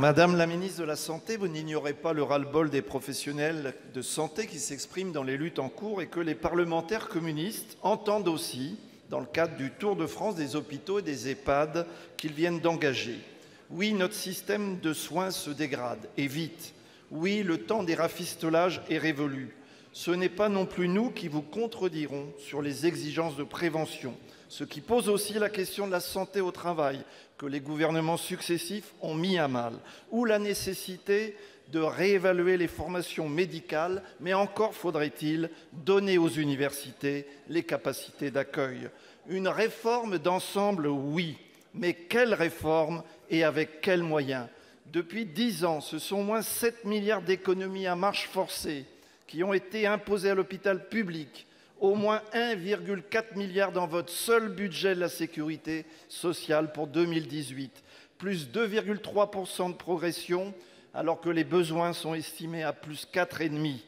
Madame la ministre de la Santé, vous n'ignorez pas le ras-le-bol des professionnels de santé qui s'expriment dans les luttes en cours et que les parlementaires communistes entendent aussi dans le cadre du Tour de France des hôpitaux et des EHPAD qu'ils viennent d'engager. Oui, notre système de soins se dégrade, et vite. Oui, le temps des rafistolages est révolu. Ce n'est pas non plus nous qui vous contredirons sur les exigences de prévention, ce qui pose aussi la question de la santé au travail, que les gouvernements successifs ont mis à mal, ou la nécessité de réévaluer les formations médicales, mais encore faudrait-il donner aux universités les capacités d'accueil. Une réforme d'ensemble, oui, mais quelle réforme et avec quels moyens? Depuis 10 ans, ce sont au moins 7 milliards d'économies à marche forcée qui ont été imposées à l'hôpital public, au moins 1,4 milliard dans votre seul budget de la sécurité sociale pour 2018, plus 2,3% de progression, alors que les besoins sont estimés à plus 4,5%.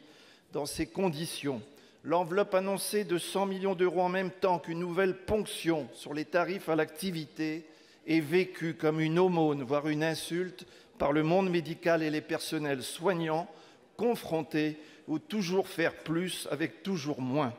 Dans ces conditions, l'enveloppe annoncée de 100 millions d'euros en même temps qu'une nouvelle ponction sur les tarifs à l'activité est vécue comme une aumône, voire une insulte, par le monde médical et les personnels soignants, confrontés au toujours faire plus avec toujours moins.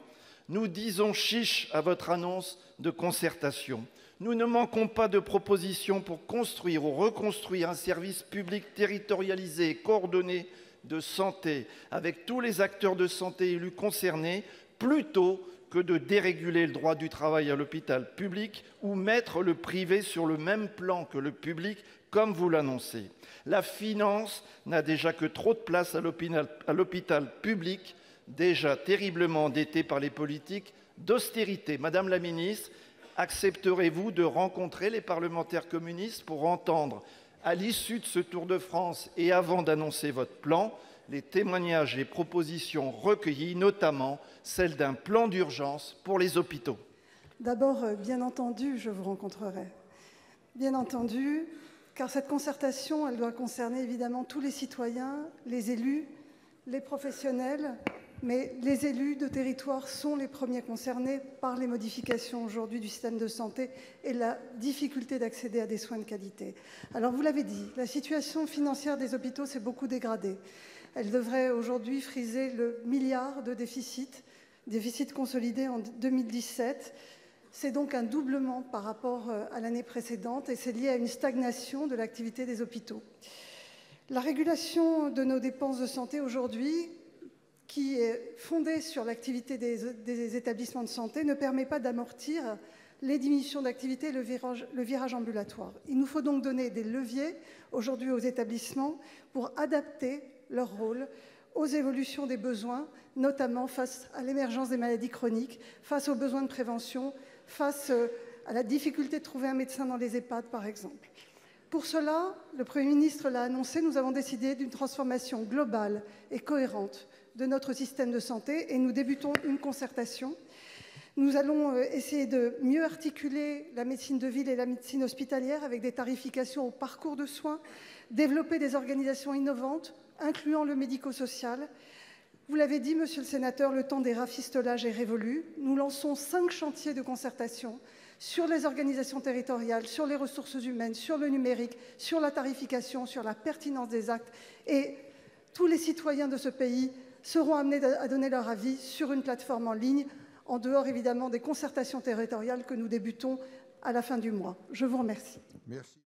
Nous disons chiche à votre annonce de concertation. Nous ne manquons pas de propositions pour construire ou reconstruire un service public territorialisé et coordonné de santé, avec tous les acteurs de santé élus concernés, plutôt que de déréguler le droit du travail à l'hôpital public ou mettre le privé sur le même plan que le public, comme vous l'annoncez. La finance n'a déjà que trop de place à l'hôpital public, déjà terriblement endetté par les politiques d'austérité. Madame la ministre, accepterez-vous de rencontrer les parlementaires communistes pour entendre, à l'issue de ce Tour de France et avant d'annoncer votre plan, les témoignages et propositions recueillies, notamment celle d'un plan d'urgence pour les hôpitaux? D'abord, bien entendu, je vous rencontrerai. Bien entendu, car cette concertation, elle doit concerner évidemment tous les citoyens, les élus, les professionnels, mais les élus de territoire sont les premiers concernés par les modifications aujourd'hui du système de santé et la difficulté d'accéder à des soins de qualité. Alors vous l'avez dit, la situation financière des hôpitaux s'est beaucoup dégradée. Elle devrait aujourd'hui friser le milliard de déficit consolidé en 2017. C'est donc un doublement par rapport à l'année précédente et c'est lié à une stagnation de l'activité des hôpitaux. La régulation de nos dépenses de santé aujourd'hui, qui est fondée sur l'activité des établissements de santé, ne permet pas d'amortir les diminutions d'activité et le virage ambulatoire. Il nous faut donc donner des leviers aujourd'hui aux établissements pour adapter leur rôle aux évolutions des besoins, notamment face à l'émergence des maladies chroniques, face aux besoins de prévention, face à la difficulté de trouver un médecin dans les EHPAD, par exemple. Pour cela, le Premier ministre l'a annoncé, nous avons décidé d'une transformation globale et cohérente de notre système de santé et nous débutons une concertation. Nous allons essayer de mieux articuler la médecine de ville et la médecine hospitalière avec des tarifications au parcours de soins, développer des organisations innovantes, incluant le médico-social. Vous l'avez dit, monsieur le sénateur, le temps des rafistolages est révolu. Nous lançons 5 chantiers de concertation sur les organisations territoriales, sur les ressources humaines, sur le numérique, sur la tarification, sur la pertinence des actes. Et tous les citoyens de ce pays seront amenés à donner leur avis sur une plateforme en ligne, en dehors évidemment des concertations territoriales que nous débutons à la fin du mois. Je vous remercie. Merci.